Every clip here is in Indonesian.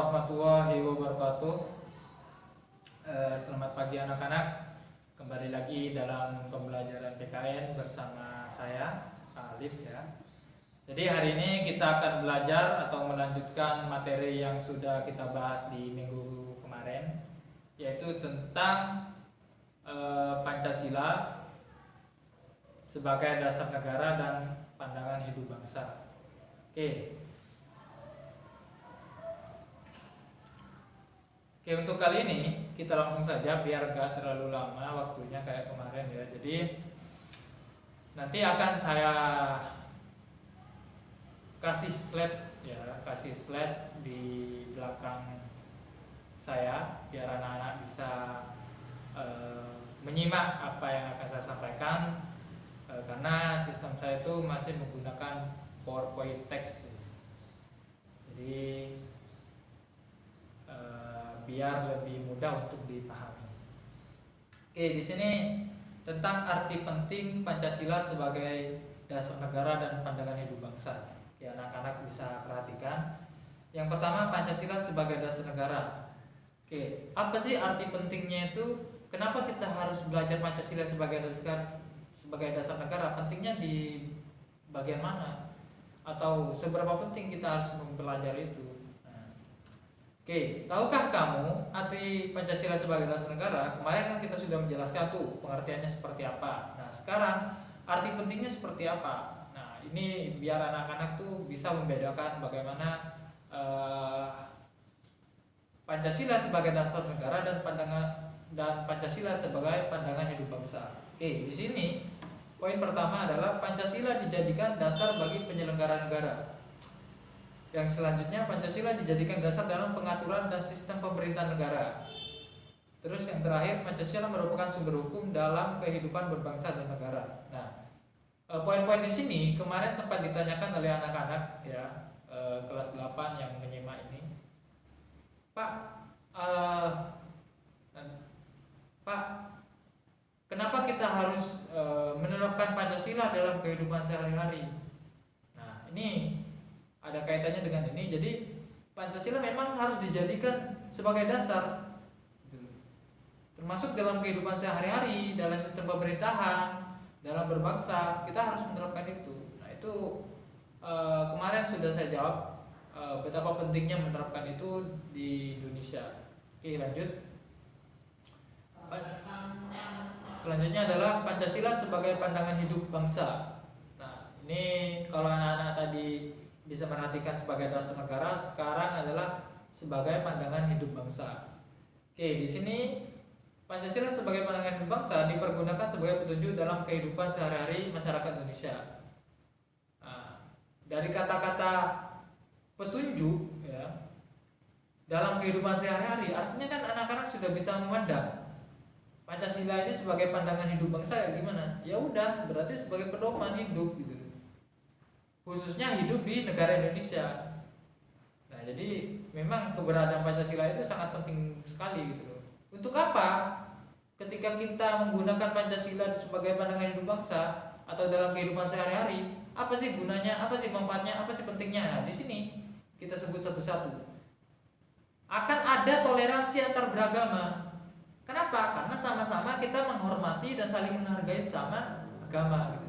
warahmatullahi wabarakatuh. Selamat pagi anak-anak. Kembali lagi dalam pembelajaran PKN bersama saya, Pak Alif ya. Jadi hari ini kita akan belajar atau melanjutkan materi yang sudah kita bahas di minggu kemarin, yaitu tentang Pancasila sebagai dasar negara dan pandangan hidup bangsa. Oke, untuk kali ini kita langsung saja biar gak terlalu lama waktunya kayak kemarin ya. Jadi nanti akan saya kasih slide di belakang saya biar anak-anak bisa menyimak apa yang akan saya sampaikan, karena sistem saya itu masih menggunakan PowerPoint text. Jadi biar lebih mudah untuk dipahami. Oke, di sini tentang arti penting Pancasila sebagai dasar negara dan pandangan hidup bangsa. Ya, anak-anak bisa perhatikan. Yang pertama, Pancasila sebagai dasar negara. Oke, apa sih arti pentingnya itu? Kenapa kita harus belajar Pancasila sebagai dasar negara? Pentingnya di bagian mana? Atau seberapa penting kita harus mempelajari itu? Oke, tahukah kamu arti Pancasila sebagai dasar negara? Kemarin kan kita sudah menjelaskan tuh pengertiannya seperti apa. Nah, sekarang arti pentingnya seperti apa? Nah, ini biar anak-anak tuh bisa membedakan bagaimana Pancasila sebagai dasar negara dan Pancasila sebagai pandangan hidup bangsa. Oke, di sini poin pertama adalah Pancasila dijadikan dasar bagi penyelenggara negara. Yang selanjutnya, Pancasila dijadikan dasar dalam pengaturan dan sistem pemerintahan negara. Terus yang terakhir, Pancasila merupakan sumber hukum dalam kehidupan berbangsa dan negara. Nah, poin-poin di sini kemarin sempat ditanyakan oleh anak-anak ya, kelas 8 yang menyimak ini. Pak, kenapa kita harus menerapkan Pancasila dalam kehidupan sehari-hari? Nah, ini ada kaitannya dengan ini. Jadi Pancasila memang harus dijadikan sebagai dasar, termasuk dalam kehidupan sehari-hari, dalam sistem pemerintahan, dalam berbangsa, kita harus menerapkan itu. Nah, itu kemarin sudah saya jawab betapa pentingnya menerapkan itu di Indonesia. Oke, lanjut. Selanjutnya adalah Pancasila sebagai pandangan hidup bangsa. Nah, ini kalau anak-anak tadi bisa perhatikan sebagai dasar negara, sekarang adalah sebagai pandangan hidup bangsa. Oke, di sini Pancasila sebagai pandangan hidup bangsa dipergunakan sebagai petunjuk dalam kehidupan sehari-hari masyarakat Indonesia. Nah, dari kata-kata petunjuk ya, dalam kehidupan sehari-hari, artinya kan anak-anak sudah bisa memandang Pancasila ini sebagai pandangan hidup bangsa ya gimana? Ya udah, berarti sebagai pedoman hidup gitu. Khususnya hidup di negara Indonesia. Nah, jadi memang keberadaan Pancasila itu sangat penting sekali gitu loh. Untuk apa? Ketika kita menggunakan Pancasila sebagai pandangan hidup bangsa atau dalam kehidupan sehari-hari, apa sih gunanya? Apa sih manfaatnya? Apa sih pentingnya? Nah, di sini kita sebut satu-satu. Akan ada toleransi antar beragama. Kenapa? Karena sama-sama kita menghormati dan saling menghargai sama agama gitu.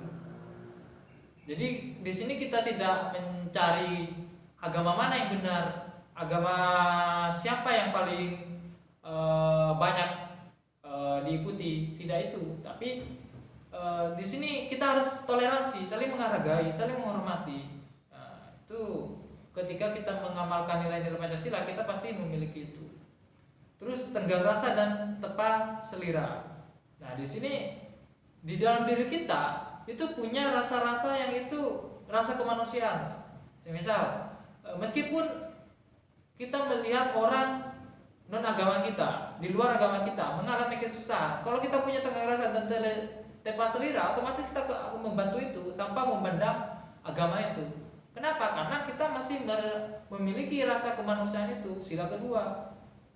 Jadi di sini kita tidak mencari agama mana yang benar, agama siapa yang paling banyak diikuti, tidak itu. Tapi di sini kita harus toleransi, saling menghargai, saling menghormati. Nah, itu ketika kita mengamalkan nilai-nilai Pancasila, kita pasti memiliki itu. Terus tenggang rasa dan tepa selira. Nah, di sini di dalam diri kita itu punya rasa-rasa yang itu rasa kemanusiaan. Misal, meskipun kita melihat orang non agama kita, di luar agama kita mengalami kesusahan, kalau kita punya tenggang rasa dan tepa selira, otomatis kita akan membantu itu tanpa memandang agama itu. Kenapa? Karena kita masih memiliki rasa kemanusiaan itu, sila kedua.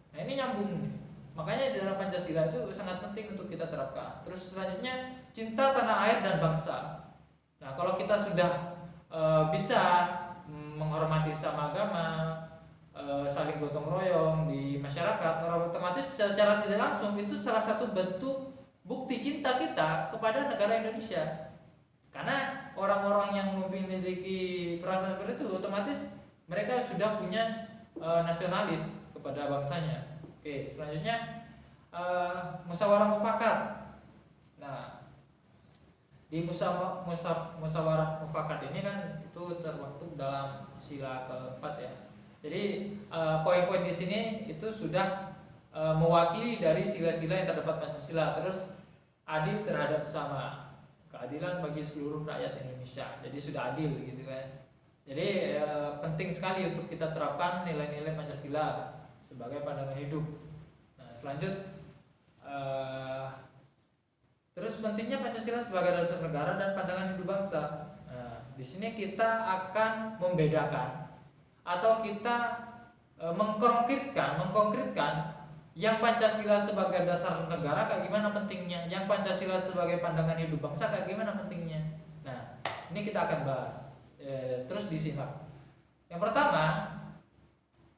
Nah, ini nyambung nih. Makanya di dalam Pancasila itu sangat penting untuk kita terapkan. Terus selanjutnya, cinta tanah air dan bangsa. Nah, kalau kita sudah bisa menghormati sama agama, saling gotong royong di masyarakat, otomatis secara tidak langsung itu salah satu bentuk bukti cinta kita kepada negara Indonesia. Karena orang-orang yang memiliki perasaan seperti itu otomatis mereka sudah punya nasionalis kepada bangsanya. Oke, selanjutnya musyawarah mufakat. Nah, di musyawarah mufakat ini kan itu termaktub dalam sila keempat ya. Jadi poin-poin di sini itu sudah mewakili dari sila-sila yang terdapat Pancasila. Terus adil terhadap sesama, keadilan bagi seluruh rakyat Indonesia. Jadi sudah adil gitu kan. Jadi penting sekali untuk kita terapkan nilai-nilai Pancasila sebagai pandangan hidup. Nah, terus pentingnya Pancasila sebagai dasar negara dan pandangan hidup bangsa. Nah, di sini kita akan membedakan atau kita mengkonkretkan yang Pancasila sebagai dasar negara kayak gimana pentingnya, yang Pancasila sebagai pandangan hidup bangsa kayak gimana pentingnya. Nah, ini kita akan bahas. Terus disimak. Yang pertama,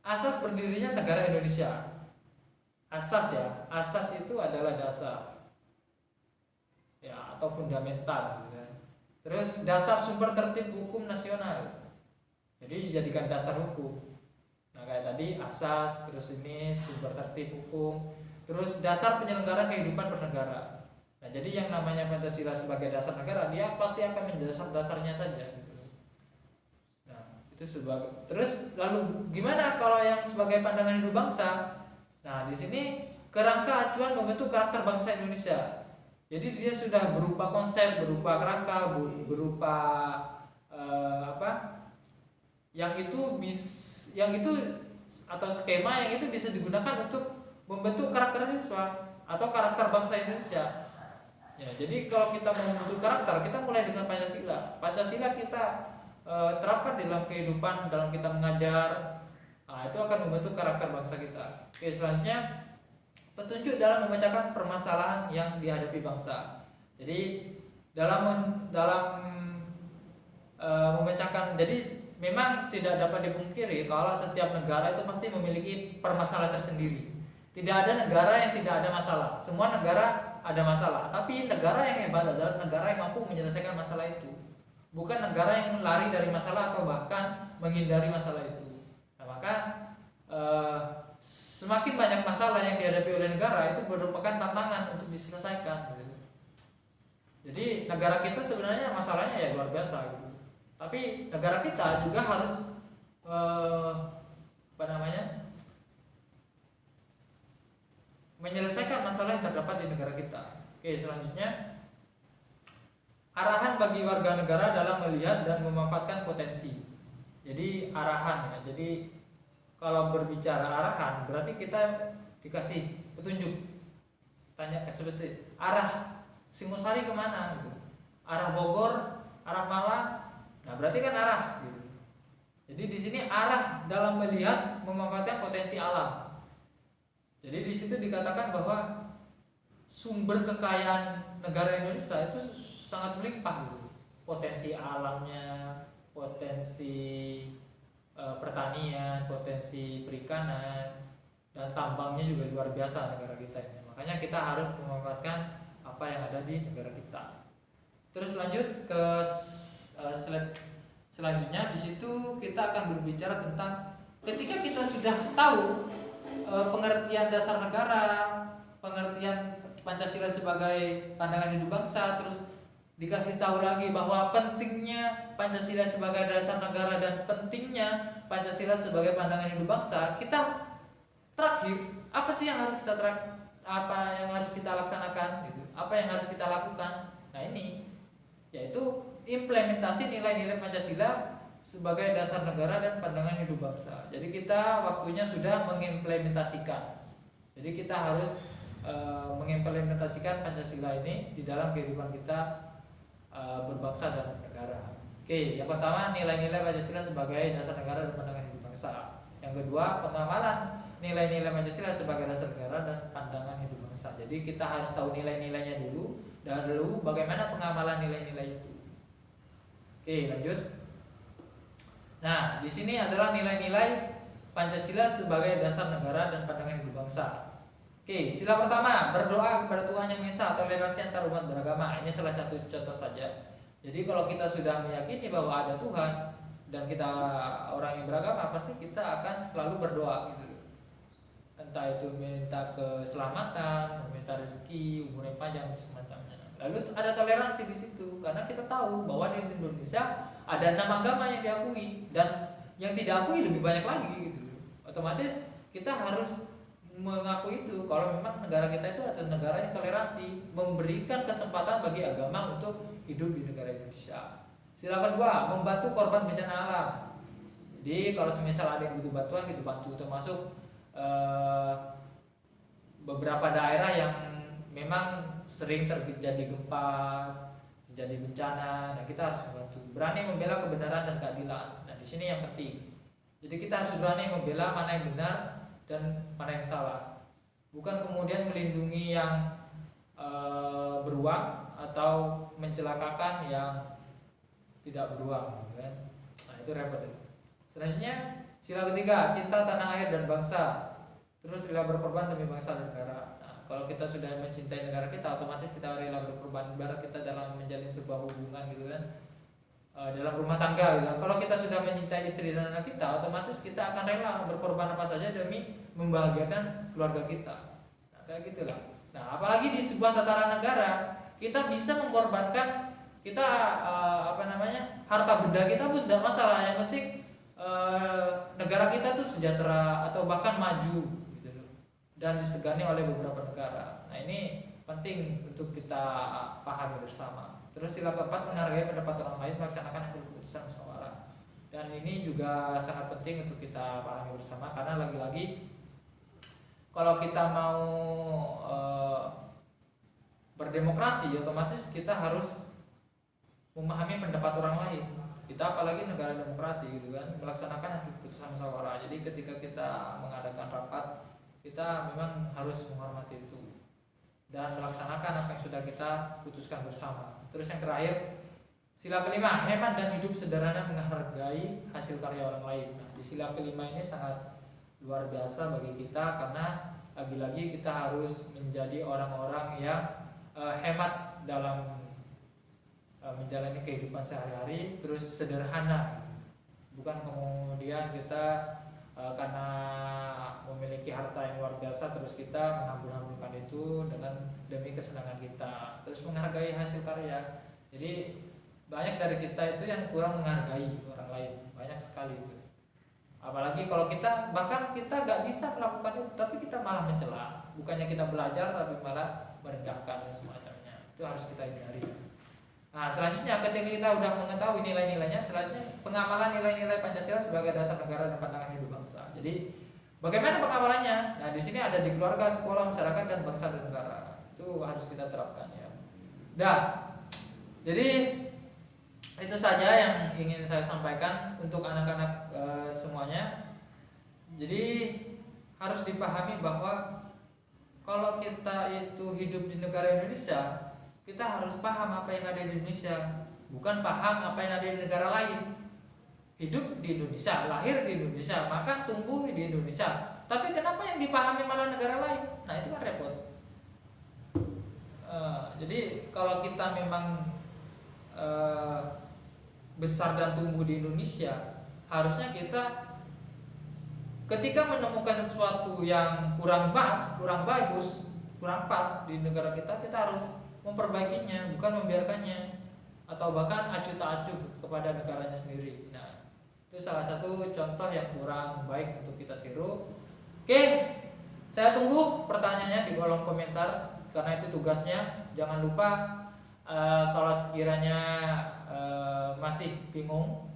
asas berdirinya negara Indonesia. Asas ya, asas itu adalah dasar ya atau fundamental gitu kan. Terus dasar sumber tertib hukum nasional. Jadi dijadikan dasar hukum. Nah, kayak tadi asas, terus ini sumber tertib hukum, terus dasar penyelenggaraan kehidupan bernegara. Nah, jadi yang namanya Pancasila sebagai dasar negara, dia pasti akan menjadi dasarnya saja gitu. Nah, itu sebagai. Terus lalu gimana kalau yang sebagai pandangan hidup bangsa? Nah, di sini kerangka acuan membentuk karakter bangsa Indonesia. Jadi dia sudah berupa konsep, berupa kerangka, berupa yang itu atau skema yang itu bisa digunakan untuk membentuk karakter siswa atau karakter bangsa Indonesia. Ya, jadi kalau kita mau membentuk karakter, kita mulai dengan Pancasila. Pancasila kita terapkan dalam kehidupan, dalam kita mengajar. Nah, itu akan membentuk karakter bangsa kita. Oke, selanjutnya petunjuk dalam memecahkan permasalahan yang dihadapi bangsa. Jadi dalam memecahkan, jadi memang tidak dapat dipungkiri kalau setiap negara itu pasti memiliki permasalahan tersendiri. Tidak ada negara yang tidak ada masalah. Semua negara ada masalah. Tapi negara yang hebat adalah negara yang mampu menyelesaikan masalah itu. Bukan negara yang lari dari masalah atau bahkan menghindari masalah itu. Nah, maka semakin banyak masalah yang dihadapi oleh negara itu merupakan tantangan untuk diselesaikan. Jadi negara kita sebenarnya masalahnya ya luar biasa gitu. Tapi negara kita juga harus menyelesaikan masalah yang terdapat di negara kita. Oke, selanjutnya arahan bagi warga negara dalam melihat dan memanfaatkan potensi. Jadi arahan ya. Jadi kalau berbicara arahan berarti kita dikasih petunjuk. Tanya ke seperti arah Singosari kemana gitu. Arah Bogor, arah Malang. Nah, berarti kan arah gitu. Jadi di sini arah dalam melihat memanfaatkan potensi alam. Jadi di situ dikatakan bahwa sumber kekayaan negara Indonesia itu sangat melimpah gitu. Potensi alamnya, potensi pertanian, potensi perikanan, dan tambangnya juga luar biasa negara kita ini. Makanya kita harus memanfaatkan apa yang ada di negara kita. Terus lanjut ke slide selanjutnya. Di situ kita akan berbicara tentang ketika kita sudah tahu pengertian dasar negara, pengertian Pancasila sebagai pandangan hidup bangsa, terus dikasih tahu lagi bahwa pentingnya Pancasila sebagai dasar negara dan pentingnya Pancasila sebagai pandangan hidup bangsa. Kita terakhir apa sih yang harus kita laksanakan gitu? Apa yang harus kita lakukan? Nah, ini yaitu implementasi nilai-nilai Pancasila sebagai dasar negara dan pandangan hidup bangsa. Jadi kita waktunya sudah mengimplementasikan. Jadi kita harus mengimplementasikan Pancasila ini di dalam kehidupan kita berbangsa dan bernegara. Oke, yang pertama nilai-nilai Pancasila sebagai dasar negara dan pandangan hidup bangsa. Yang kedua, pengamalan nilai-nilai Pancasila sebagai dasar negara dan pandangan hidup bangsa. Jadi kita harus tahu nilai-nilainya dulu, dan lalu bagaimana pengamalan nilai-nilai itu. Oke, lanjut. Nah, di sini adalah nilai-nilai Pancasila sebagai dasar negara dan pandangan hidup bangsa. Oke, sila pertama, berdoa kepada Tuhan Yang Maha Esa, toleransi antar umat beragama. Ini salah satu contoh saja. Jadi kalau kita sudah meyakini bahwa ada Tuhan dan kita orang yang beragama, pasti kita akan selalu berdoa gitu. Entah itu minta keselamatan, meminta rezeki, umur yang panjang, semacamnya. Lalu ada toleransi di situ karena kita tahu bahwa di Indonesia ada 6 agama yang diakui dan yang tidak akui lebih banyak lagi gitu. Otomatis kita harus mengakui itu kalau memang negara kita itu adalah negara yang toleransi, memberikan kesempatan bagi agama untuk hidup di negara Indonesia. Sila kedua, membantu korban bencana alam. Jadi kalau semisal ada yang butuh bantuan gitu bantu, termasuk beberapa daerah yang memang sering terjadi gempa, terjadi bencana, nah kita harus membantu. Berani membela kebenaran dan keadilan. Nah di sini yang penting. Jadi kita harus berani membela mana yang benar dan mana yang salah. Bukan kemudian melindungi yang beruang atau mencelakakan yang tidak beruang, gitu kan? Nah itu repot itu. Selanjutnya sila ketiga, cinta tanah air dan bangsa. Terus rela berkorban demi bangsa dan negara. Nah, kalau kita sudah mencintai negara kita, otomatis kita rela berkorban. Ibarat kita dalam menjalin sebuah hubungan gitu kan, dalam rumah tangga gitu. Kalau kita sudah mencintai istri dan anak kita, otomatis kita akan rela berkorban apa saja demi membahagiakan keluarga kita. Nah, kayak gitulah. Nah, apalagi di sebuah tataran negara, kita bisa mengorbankan kita harta benda kita pun tidak masalah. Yang penting negara kita tuh sejahtera atau bahkan maju gitu loh, dan disegani oleh beberapa negara. Nah ini penting untuk kita pahami bersama. Terus sila keempat, menghargai pendapat orang lain, melaksanakan hasil keputusan musyawarah. Dan ini juga sangat penting untuk kita pahami bersama karena lagi-lagi kalau kita mau berdemokrasi, otomatis kita harus memahami pendapat orang lain. Kita apalagi negara demokrasi gitu kan, melaksanakan hasil keputusan musyawarah. Jadi ketika kita mengadakan rapat, kita memang harus menghormati itu dan melaksanakan apa yang sudah kita putuskan bersama. Terus yang terakhir, sila kelima, hemat dan hidup sederhana, menghargai hasil karya orang lain. Nah, di sila kelima ini sangat luar biasa bagi kita karena lagi-lagi kita harus menjadi orang-orang yang hemat dalam menjalani kehidupan sehari-hari, terus sederhana. Bukan kemudian kita karena memiliki harta yang luar biasa terus kita menghambur-hamburkan itu demi kesenangan kita. Terus menghargai hasil karya. Jadi banyak dari kita itu yang kurang menghargai orang lain, banyak sekali itu. Apalagi kalau kita bahkan kita nggak bisa melakukan itu, tapi kita malah mencela. Bukannya kita belajar tapi malah merendahkan dan semacamnya. Itu harus kita hindari. Nah selanjutnya ketika kita udah mengetahui nilai-nilainya, selanjutnya pengamalan nilai-nilai Pancasila sebagai dasar negara dan pandangan hidup bangsa. Jadi bagaimana pengamalannya? Nah di sini ada di keluarga, sekolah, masyarakat dan bangsa dan negara. Itu harus kita terapkan ya. Dah. Jadi itu saja yang ingin saya sampaikan untuk anak-anak semuanya. Jadi harus dipahami bahwa kalau kita itu hidup di negara Indonesia, kita harus paham apa yang ada di Indonesia, bukan paham apa yang ada di negara lain. Hidup di Indonesia, lahir di Indonesia, maka tumbuh di Indonesia. Tapi kenapa yang dipahami malah negara lain? Nah itu kan repot. Jadi kalau kita memang besar dan tumbuh di Indonesia, harusnya kita ketika menemukan sesuatu yang kurang pas, kurang bagus, kurang pas di negara kita, kita harus memperbaikinya, bukan membiarkannya atau bahkan acuh tak acuh kepada negaranya sendiri. Nah, itu salah satu contoh yang kurang baik untuk kita tiru. Oke, saya tunggu pertanyaannya di kolom komentar karena itu tugasnya. Jangan lupa kalau sekiranya masih bingung,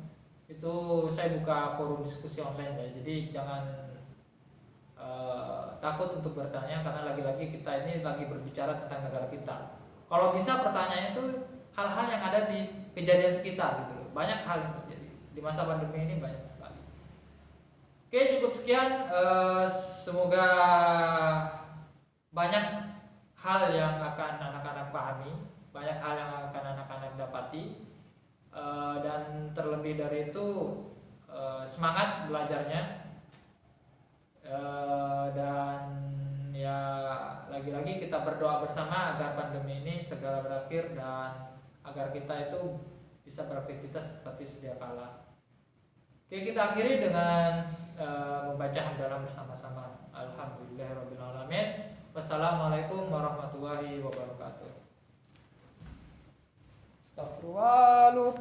itu saya buka forum diskusi online ya. Jadi jangan takut untuk bertanya karena lagi-lagi kita ini lagi berbicara tentang negara kita. Kalau bisa pertanyaannya itu hal-hal yang ada di kejadian sekitar gitu loh. Banyak hal yang terjadi di masa pandemi ini, banyak sekali. Oke, cukup sekian. Semoga banyak hal yang akan anak-anak pahami, banyak hal yang akan anak-anak dapati, dan terlebih dari itu semangat belajarnya. Dan ya lagi-lagi kita berdoa bersama agar pandemi ini segera berakhir dan agar kita itu bisa beraktivitas seperti sedia kala. Oke, kita akhiri dengan membaca hamdalah bersama-sama. Alhamdulillahirabbil alamin. Wassalamualaikum warahmatullahi wabarakatuh. Astagfirullah, lupa.